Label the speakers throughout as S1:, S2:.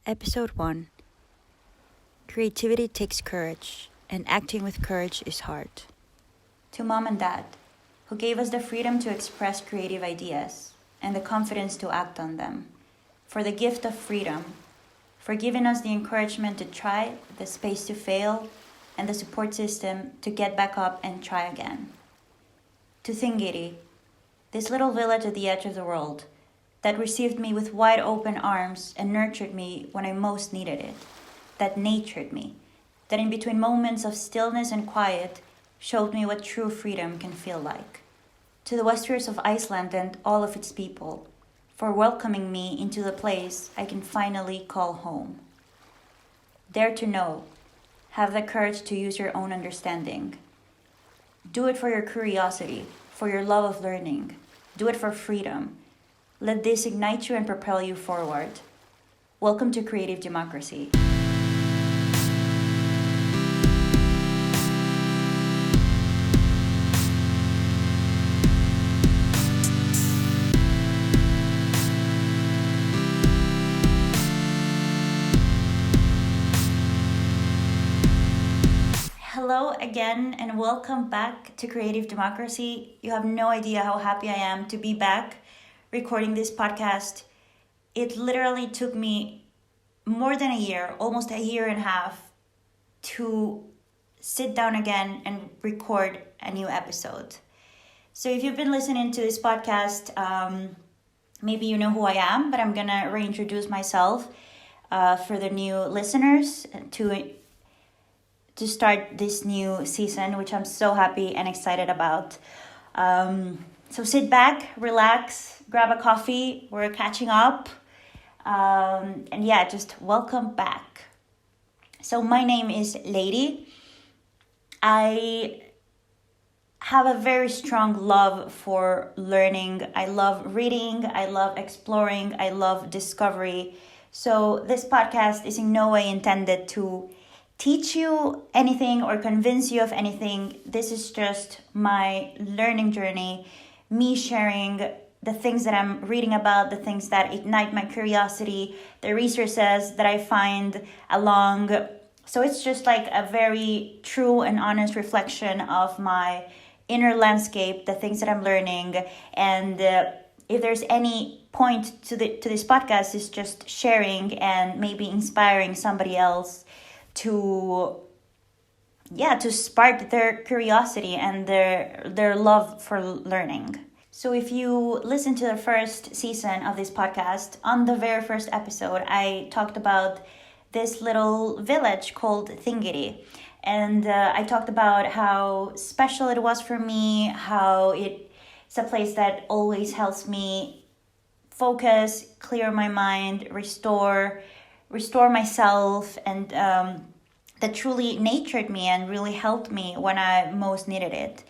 S1: Episode 1. Creativity takes courage, and acting with courage is hard. To Mom and Dad, who gave us the freedom to express creative ideas and the confidence to act on them, for the gift of freedom, for giving us the encouragement to try, the space to fail, and the support system to get back up and try again. To Thingiri, this little village at the edge of the world, that received me with wide open arms and nurtured me when I most needed it, that natured me, that in between moments of stillness and quiet showed me what true freedom can feel like. To the Westeros of Iceland and all of its people, for welcoming me into the place I can finally call home. Dare to know, have the courage to use your own understanding. Do it for your curiosity, for your love of learning. Do it for freedom. Let this ignite you and propel you forward. Welcome to Creative Democracy. Hello again and welcome back to Creative Democracy. You have no idea how happy I am to be back recording this podcast. It literally took me more than a year, almost a year and a half, to sit down again and record a new episode. So if you've been listening to this podcast, maybe you know who I am, but I'm gonna reintroduce myself for the new listeners to start this new season, which I'm so happy and excited about. So sit back, relax, grab a coffee, we're catching up. And yeah, just welcome back. So my name is Leiry. I have a very strong love for learning. I love reading, I love exploring, I love discovery. So this podcast is in no way intended to teach you anything or convince you of anything. This is just my learning journey, me sharing the things that I'm reading about, the things that ignite my curiosity, the resources that I find along. So it's just like a very true and honest reflection of my inner landscape, the things that I'm learning. And if there's any point to this podcast, is just sharing and maybe inspiring somebody else to spark their curiosity and their love for learning. So if you listen to the first season of this podcast, on the very first episode, I talked about this little village called Thingiri. And I talked about how special it was for me, how it's a place that always helps me focus, clear my mind, restore myself, and that truly natured me and really helped me when I most needed it.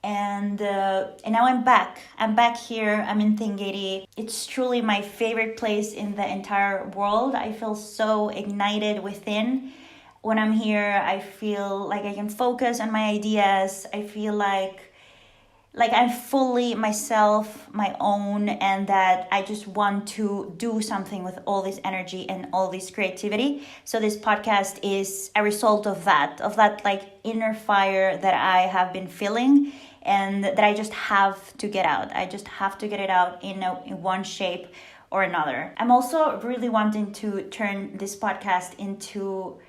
S1: And now I'm back. I'm back here. I'm in Thingiri. It's truly my favorite place in the entire world. I feel so ignited within when I'm here. I feel like I can focus on my ideas. I feel like I'm fully myself, my own, and that I just want to do something with all this energy and all this creativity. So this podcast is a result of that like inner fire that I have been feeling and that I just have to get out. I just have to get it out in one shape or another. I'm also really wanting to turn this podcast into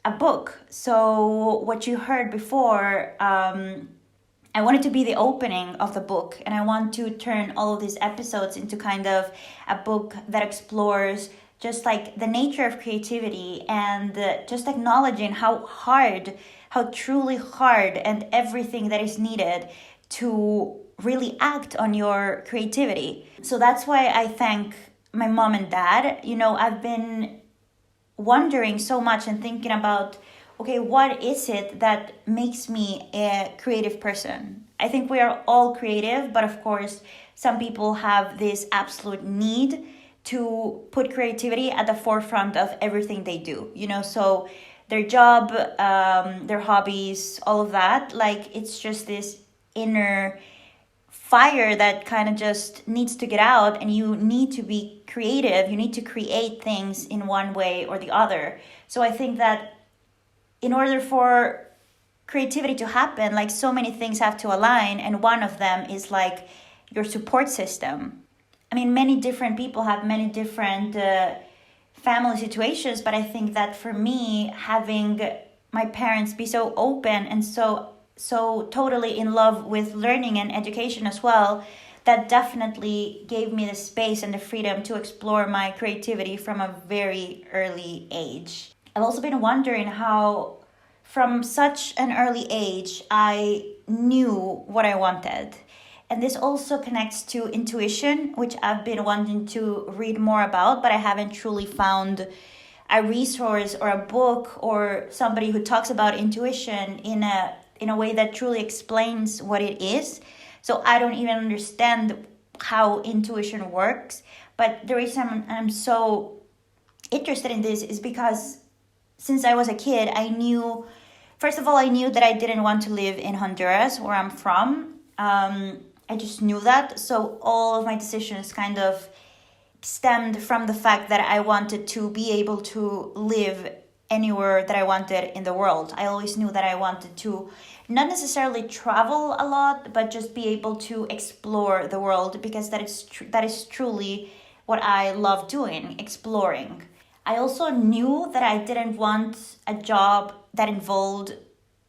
S1: a book. So what you heard before, I want it to be the opening of the book, and I want to turn all of these episodes into kind of a book that explores just like the nature of creativity and just acknowledging how truly hard and everything that is needed to really act on your creativity. So that's why I thank my mom and dad. You know, I've been wondering so much and thinking about, okay, what is it that makes me a creative person? I think we are all creative, but of course, some people have this absolute need to put creativity at the forefront of everything they do. You know, so their job, their hobbies, all of that, like it's just this inner fire that kind of just needs to get out, and you need to be creative. You need to create things in one way or the other. So I think that in order for creativity to happen, like, so many things have to align, and one of them is like your support system. I mean, many different people have many different family situations, but I think that for me, having my parents be so open and so totally in love with learning and education as well, that definitely gave me the space and the freedom to explore my creativity from a very early age. I've also been wondering how from such an early age I knew what I wanted. And this also connects to intuition, which I've been wanting to read more about, but I haven't truly found a resource or a book or somebody who talks about intuition in a way that truly explains what it is. So I don't even understand how intuition works. But the reason I'm so interested in this is because since I was a kid, I knew that I didn't want to live in Honduras, where I'm from. I just knew that. So all of my decisions kind of stemmed from the fact that I wanted to be able to live anywhere that I wanted in the world. I always knew that I wanted to not necessarily travel a lot, but just be able to explore the world, because that is truly what I love doing, exploring. I also knew that I didn't want a job that involved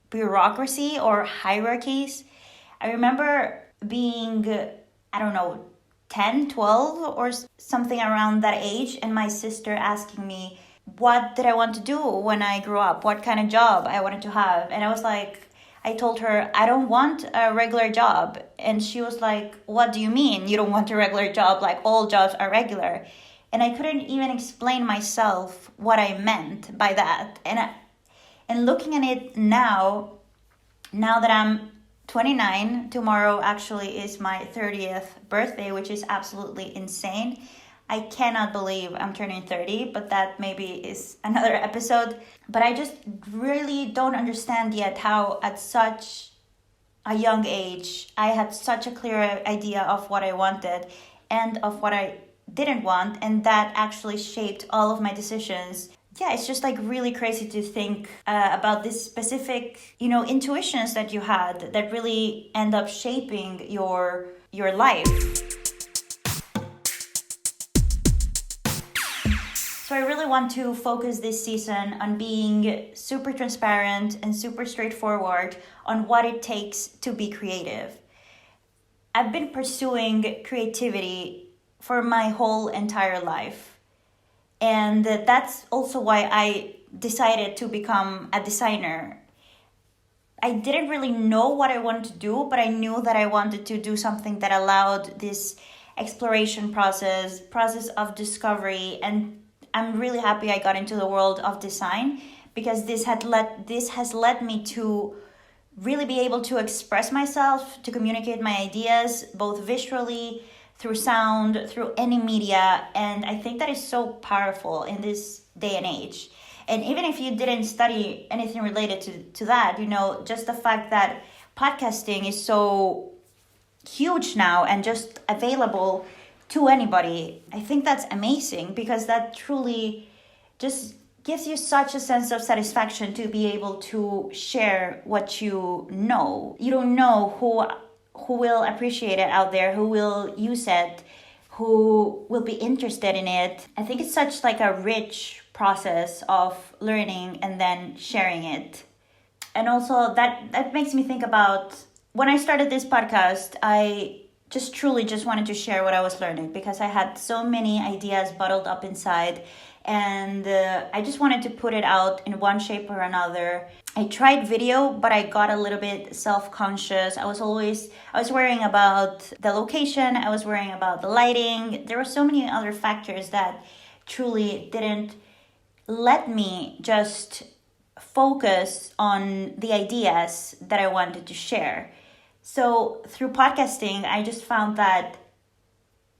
S1: bureaucracy or hierarchies. I remember being, 10, 12 or something around that age, and my sister asking me what did I want to do when I grew up, what kind of job I wanted to have. And I told her, I don't want a regular job. And she was like, what do you mean you don't want a regular job? Like, all jobs are regular. And I couldn't even explain myself what I meant by that. And looking at it now that I'm 29, tomorrow actually is my 30th birthday, which is absolutely insane. I cannot believe I'm turning 30, but that maybe is another episode. But I just really don't understand yet how at such a young age I had such a clear idea of what I wanted and of what I didn't want, and that actually shaped all of my decisions. Yeah, it's just like really crazy to think about this specific, intuitions that you had that really end up shaping your life. So I really want to focus this season on being super transparent and super straightforward on what it takes to be creative. I've been pursuing creativity for my whole entire life. And that's also why I decided to become a designer. I didn't really know what I wanted to do, but I knew that I wanted to do something that allowed this exploration process of discovery. And I'm really happy I got into the world of design, because this has led me to really be able to express myself, to communicate my ideas, both visually, through sound, through any media. And I think that is so powerful in this day and age. And even if you didn't study anything related to that, just the fact that podcasting is so huge now and just available to anybody, I think that's amazing, because that truly just gives you such a sense of satisfaction to be able to share what you know. You don't know who will appreciate it out there, who will use it, who will be interested in it. I think it's such like a rich process of learning and then sharing it. And also that makes me think about when I started this podcast, I just truly wanted to share what I was learning, because I had so many ideas bottled up inside, and I just wanted to put it out in one shape or another. I tried video, but I got a little bit self-conscious. I was worrying about the location. I was worrying about the lighting. There were so many other factors that truly didn't let me just focus on the ideas that I wanted to share. So through podcasting, I just found that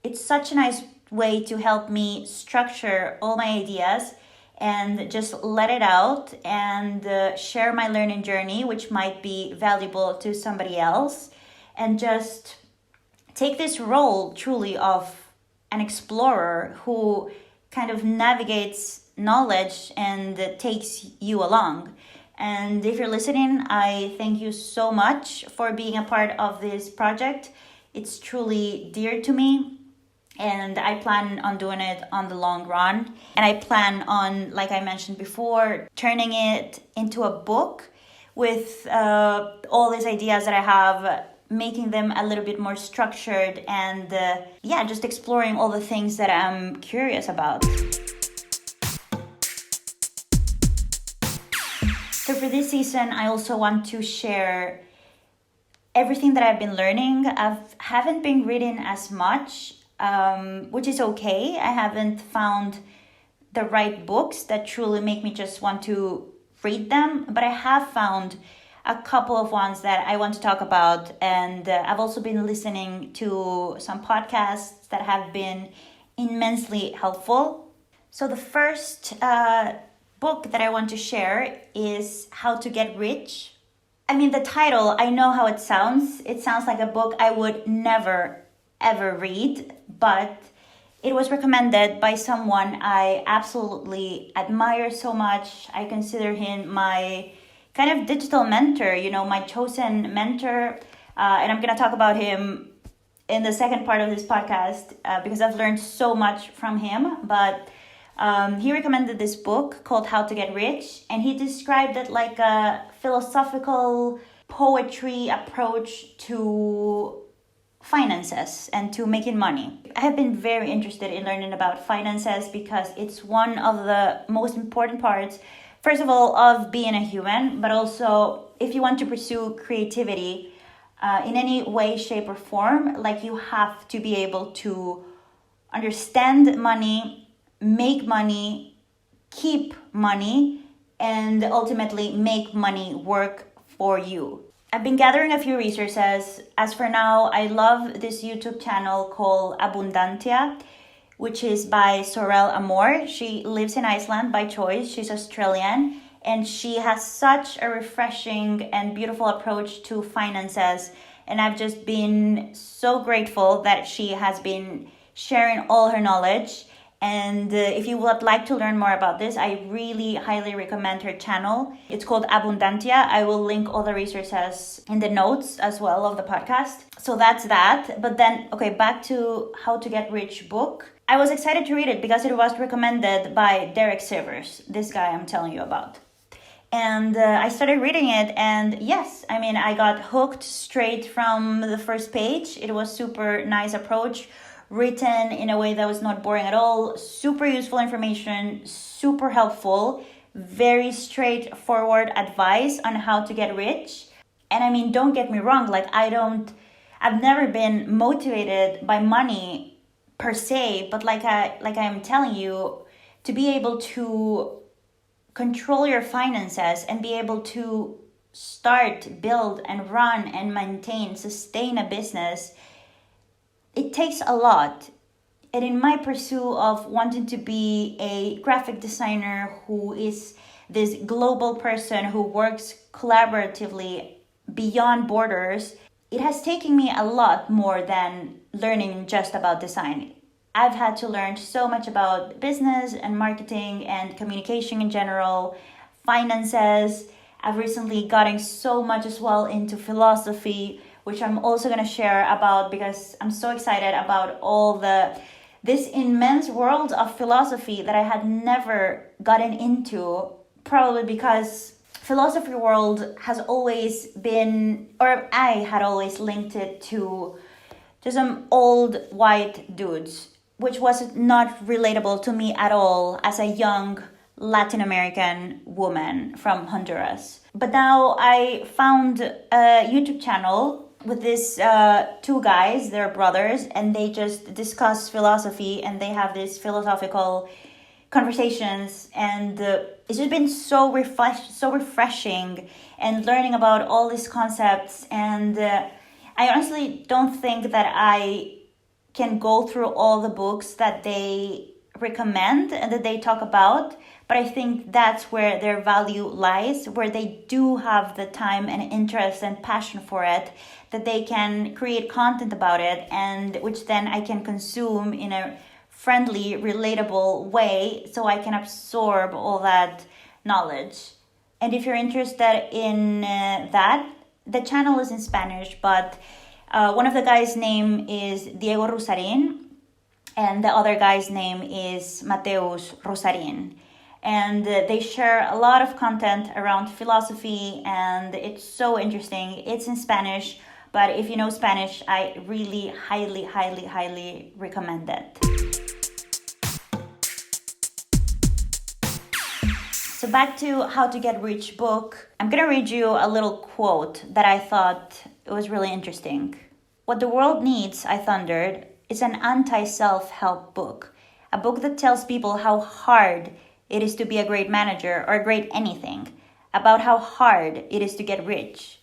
S1: it's such a nice way to help me structure all my ideas and just let it out and share my learning journey, which might be valuable to somebody else, and just take this role truly of an explorer who kind of navigates knowledge and takes you along. And if you're listening, I thank you so much for being a part of this project. It's truly dear to me, and I plan on doing it on the long run. And I plan on, like I mentioned before, turning it into a book with all these ideas that I have, making them a little bit more structured, and just exploring all the things that I'm curious about. So for this season, I also want to share everything that I've been learning. I haven't been reading as much, which is okay. I haven't found the right books that truly make me just want to read them, but I have found a couple of ones that I want to talk about, and I've also been listening to some podcasts that have been immensely helpful. So the first book that I want to share is How to Get Rich. I mean, the title, I know how it sounds. It sounds like a book I would never, ever read, but it was recommended by someone I absolutely admire so much. I consider him my kind of digital mentor, my chosen mentor. And I'm going to talk about him in the second part of this podcast because I've learned so much from him. But he recommended this book called How to Get Rich, and he described it like a philosophical poetry approach to finances and to making money. I have been very interested in learning about finances because it's one of the most important parts, first of all, of being a human, but also if you want to pursue creativity in any way, shape, or form, like you have to be able to understand money, make money, keep money, and ultimately make money work for you. I've been gathering a few resources. As for now, I love this YouTube channel called Abundantia, which is by Sorel Amor. She lives in Iceland by choice. She's Australian, and she has such a refreshing and beautiful approach to finances. And I've just been so grateful that she has been sharing all her knowledge. And if you would like to learn more about this, I really highly recommend her channel. It's called Abundantia. I will link all the resources in the notes as well of the podcast. So that's that. But then, back to How to Get Rich book. I was excited to read it because it was recommended by Sivers, this guy I'm telling you about. And I started reading it, and yes, I got hooked straight from the first page. It was super nice approach, written in a way that was not boring at all, super useful information, super helpful, very straightforward advice on how to get rich. And don't get me wrong, I've never been motivated by money per se, but like I'm telling you, to be able to control your finances and be able to start, build, and run and maintain, sustain a business, it takes a lot. And in my pursuit of wanting to be a graphic designer who is this global person who works collaboratively beyond borders, it has taken me a lot more than learning just about design. I've had to learn so much about business and marketing and communication in general, finances. I've recently gotten so much as well into philosophy, which I'm also going to share about because I'm so excited about this immense world of philosophy that I had never gotten into, probably because philosophy world has always been, or I had always linked it to some old white dudes, which was not relatable to me at all as a young Latin American woman from Honduras. But now I found a YouTube channel with these two guys, they're brothers, and they just discuss philosophy and they have these philosophical conversations, and it's just been so refreshing and learning about all these concepts. And I honestly don't think that I can go through all the books that they recommend and that they talk about, but I think that's where their value lies, where they do have the time and interest and passion for it, that they can create content about it, and which then I can consume in a friendly, relatable way, so I can absorb all that knowledge. And if you're interested in that, the channel is in Spanish, but one of the guys' name is Diego Ruzzarin, and the other guy's name is Matheus Ruzzarin. And they share a lot of content around philosophy, and it's so interesting. It's in Spanish, but if you know Spanish, I really highly recommend it. So back to How to Get Rich book. I'm gonna read you a little quote that I thought was really interesting. What the world needs, I thundered, is an anti-self-help book. A book that tells people how hard it is to be a great manager or a great anything. About how hard it is to get rich.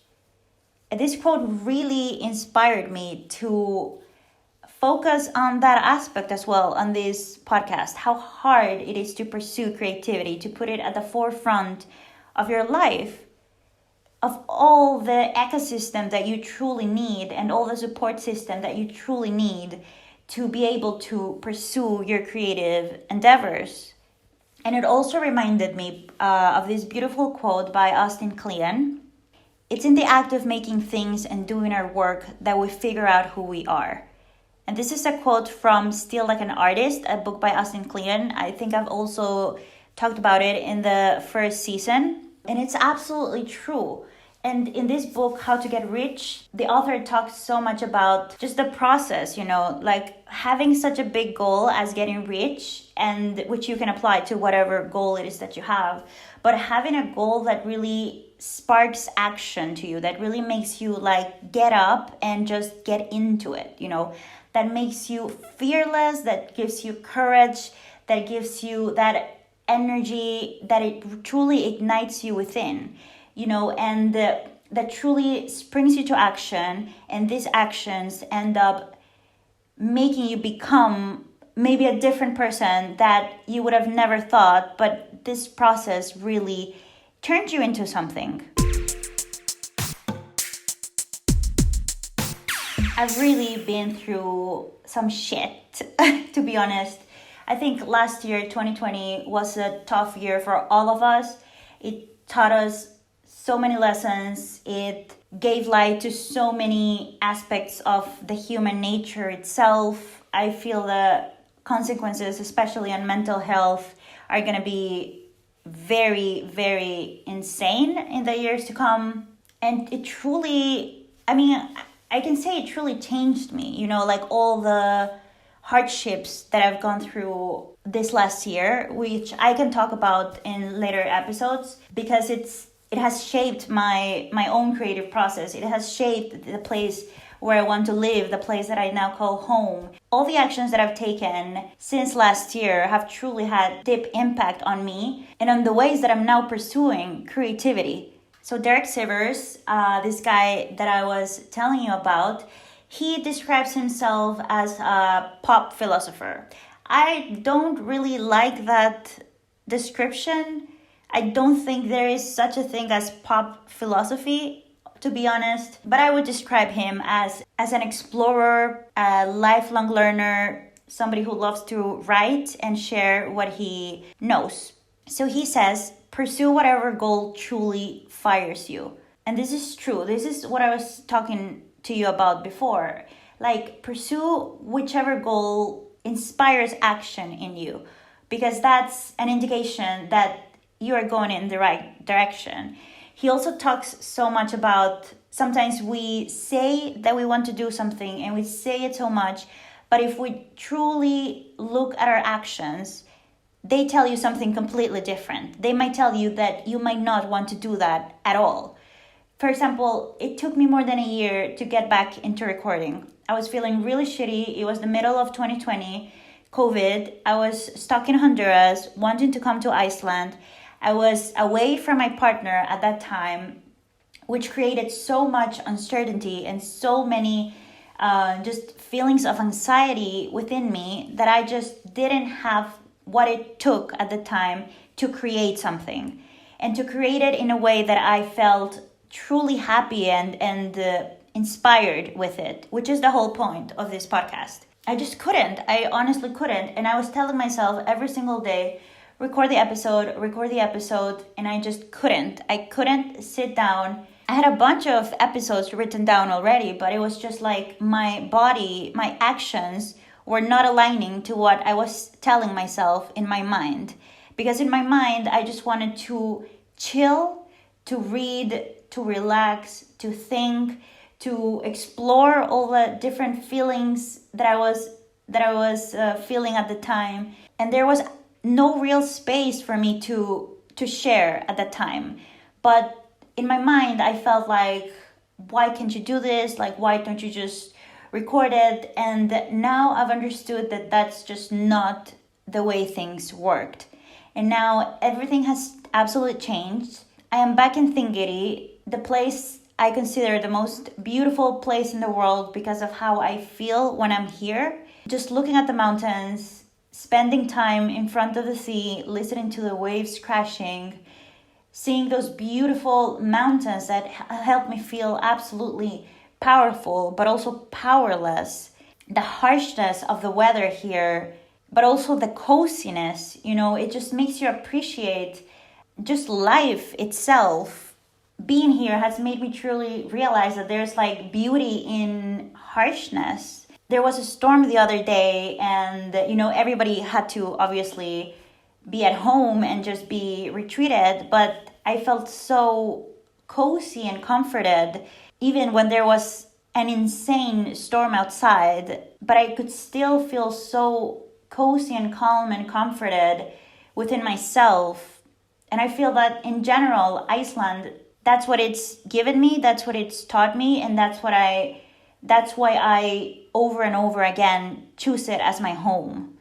S1: And this quote really inspired me to focus on that aspect as well on this podcast. How hard it is to pursue creativity, to put it at the forefront of your life, of all the ecosystem that you truly need and all the support system that you truly need to be able to pursue your creative endeavors. And it also reminded me of this beautiful quote by Austin Kleon. It's in the act of making things and doing our work that we figure out who we are. And this is a quote from Still Like an Artist, a book by Austin Kleon. I think I've also talked about it in the first season. And it's absolutely true. And in this book, How to Get Rich, the author talks so much about just the process, like having such a big goal as getting rich, and which you can apply to whatever goal it is that you have. But having a goal that really sparks action to you, that really makes you like get up and just get into it, that makes you fearless, that gives you courage, that gives you that energy, that it truly ignites you within, and that truly springs you to action. And these actions end up making you become maybe a different person that you would have never thought, but this process really turns you into something. I've really been through some shit, to be honest. I think last year, 2020, was a tough year for all of us. It taught us so many lessons. It gave light to so many aspects of the human nature itself. I feel the consequences, especially on mental health, are going to be very insane in the years to come. And it truly, I can say it truly changed me, like all the hardships that I've gone through this last year, which I can talk about in later episodes, because it has shaped my own creative process. It has shaped the place where I want to live, the place that I now call home. All the actions that I've taken since last year have truly had deep impact on me and on the ways that I'm now pursuing creativity. So Derek Sivers, this guy that I was telling you about, he describes himself as a pop philosopher. I don't really like that description. I don't think there is such a thing as pop philosophy, to be honest. But I would describe him as an explorer, a lifelong learner, somebody who loves to write and share what he knows. So he says, pursue whatever goal truly fires you. And this is true. This is what I was talking to you about before. Like, pursue whichever goal inspires action in you, because that's an indication that you are going in the right direction. He also talks so much about sometimes we say that we want to do something and we say it so much, but if we truly look at our actions, they tell you something completely different. They might tell you that you might not want to do that at all. For example, it took me more than a year to get back into recording. I was feeling really shitty. It was the middle of 2020, COVID. I was stuck in Honduras, wanting to come to Iceland. I was away from my partner at that time, which created so much uncertainty and so many just feelings of anxiety within me that I just didn't have what it took at the time to create something, and to create it in a way that I felt truly happy and inspired with it, which is the whole point of this podcast. I just couldn't. I honestly couldn't. And I was telling myself every single day, record the episode, and I just couldn't. I couldn't sit down. I had a bunch of episodes written down already, but it was just like my body, my actions were not aligning to what I was telling myself in my mind. Because in my mind, I just wanted to chill, to read, to relax, to think, to explore all the different feelings that I was feeling at the time. And there was no real space for me to share at that time. But in my mind, I felt like, why can't you do this? Like, why don't you just record it? And now I've understood that that's just not the way things worked. And now everything has absolutely changed. I am back in Thingiri, the place I consider the most beautiful place in the world because of how I feel when I'm here. Just looking at the mountains, spending time in front of the sea, listening to the waves crashing, seeing those beautiful mountains that help me feel absolutely powerful, but also powerless. The harshness of the weather here, but also the coziness, it just makes you appreciate just life itself. Being here has made me truly realize that there's like beauty in harshness. There was a storm the other day, and everybody had to obviously be at home and just be retreated, but I felt so cozy and comforted even when there was an insane storm outside, but I could still feel so cozy and calm and comforted within myself. And I feel that in general, Iceland, that's what it's given me, that's what it's taught me, and that's why I over and over again choose it as my home.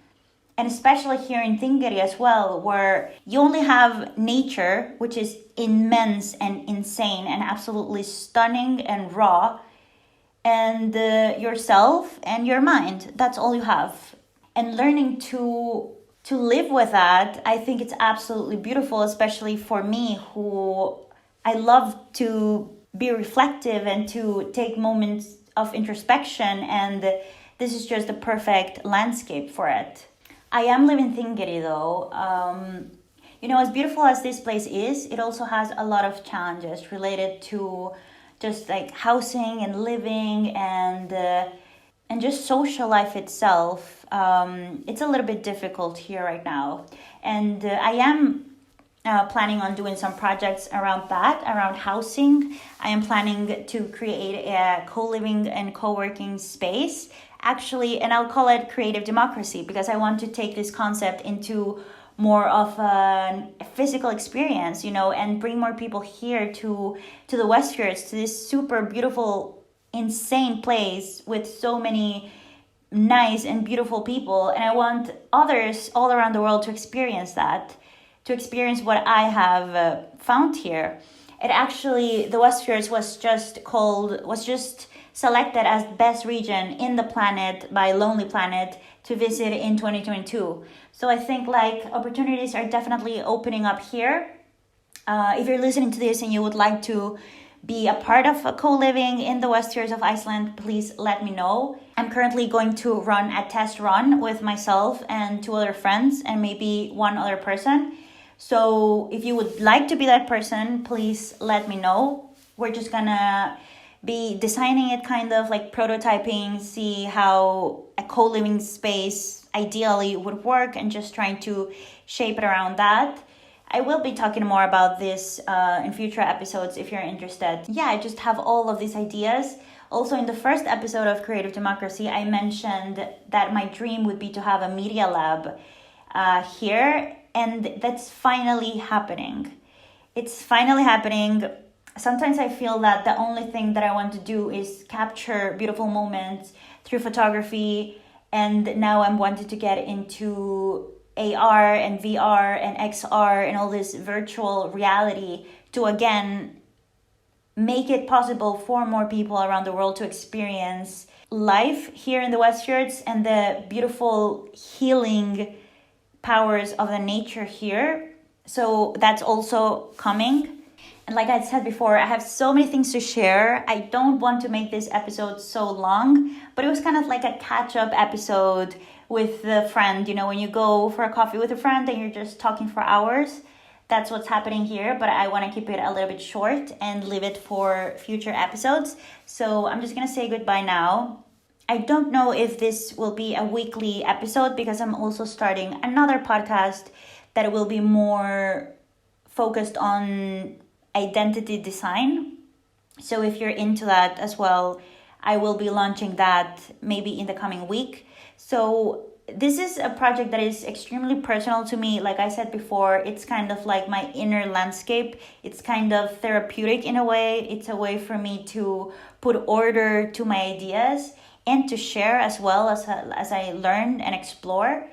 S1: And especially here in Thingiri as well, where you only have nature, which is immense and insane and absolutely stunning and raw, and yourself and your mind. That's all you have. And learning to live with that, I think it's absolutely beautiful, especially for me, who I love to be reflective and to take moments of introspection, and this is just the perfect landscape for it. I am living Thingiri though. As beautiful as this place is, it also has a lot of challenges related to just like housing and living and just social life itself. It's a little bit difficult here right now. And I am planning on doing some projects around that, around housing. I am planning to create a co-living and co-working space, actually, and I'll call it creative democracy, because I want to take this concept into more of a physical experience, and bring more people here to the Westfjords, to this super beautiful, insane place with so many nice and beautiful people. And I want others all around the world to experience that, to experience what I have found here. It actually, the Westfjords was just selected as best region in the planet by Lonely Planet to visit in 2022. So I think opportunities are definitely opening up here. If you're listening to this and you would like to be a part of a co-living in the Westfjords of Iceland, please let me know. I'm currently going to run a test run with myself and 2 other friends and maybe 1 other person. So if you would like to be that person, please let me know. We're just gonna be designing it, kind of like prototyping, see how a co-living space ideally would work, and just trying to shape it around that. I will be talking more about this in future episodes if you're interested. Yeah, I just have all of these ideas. Also, in the first episode of Creative Democracy, I mentioned that my dream would be to have a media lab here, and that's finally happening. It's finally happening. Sometimes I feel that the only thing that I want to do is capture beautiful moments through photography, and now I'm wanting to get into AR and VR and XR and all this virtual reality to again make it possible for more people around the world to experience life here in the Westfjords and the beautiful healing powers of the nature here. So that's also coming. And like I said before, I have so many things to share. I don't want to make this episode so long, but it was kind of like a catch-up episode with a friend. You know, when you go for a coffee with a friend and you're just talking for hours, that's what's happening here. But I want to keep it a little bit short and leave it for future episodes. So I'm just going to say goodbye now. I don't know if this will be a weekly episode because I'm also starting another podcast that will be more focused on identity design. So if you're into that as well, I will be launching that maybe in the coming week. So this is a project that is extremely personal to me. Like I said before, it's kind of like my inner landscape. It's kind of therapeutic in a way. It's a way for me to put order to my ideas and to share as well as I learn and explore.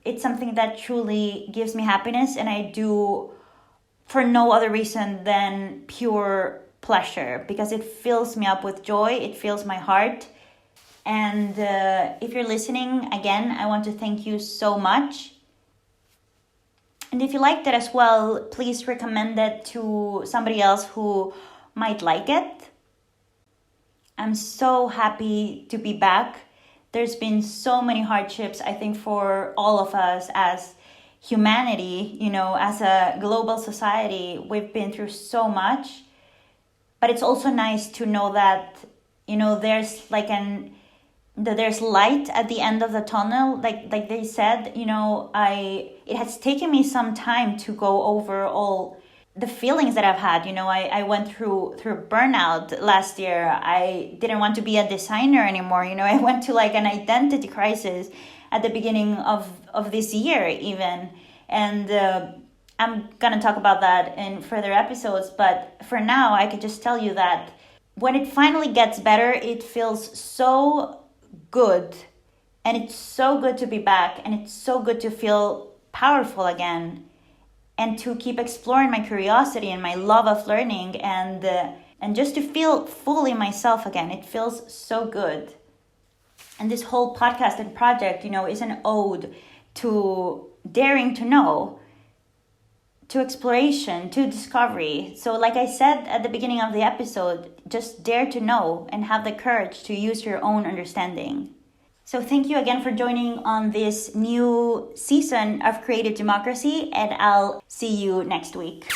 S1: It's something that truly gives me happiness, and I do for no other reason than pure pleasure, because it fills me up with joy. It fills my heart. And if you're listening, again, I want to thank you so much. And if you liked it as well, please recommend it to somebody else who might like it. I'm so happy to be back. There's been so many hardships, I think, for all of us as humanity, you know, as a global society. We've been through so much. But it's also nice to know that, you know, there's there's light at the end of the tunnel. Like they said, you know, it has taken me some time to go over all the feelings that I've had. You know, I went through burnout last year. I didn't want to be a designer anymore. You know, I went to like an identity crisis at the beginning of this year even. And I'm going to talk about that in further episodes. But for now, I could just tell you that when it finally gets better, it feels so good. And it's so good to be back. And it's so good to feel powerful again. And to keep exploring my curiosity and my love of learning, and just to feel fully myself again. It feels so good. And this whole podcast and project, you know, is an ode to daring to know, to exploration, to discovery. So like I said at the beginning of the episode, just dare to know and have the courage to use your own understanding. So thank you again for joining on this new season of Creative Democracy, and I'll see you next week.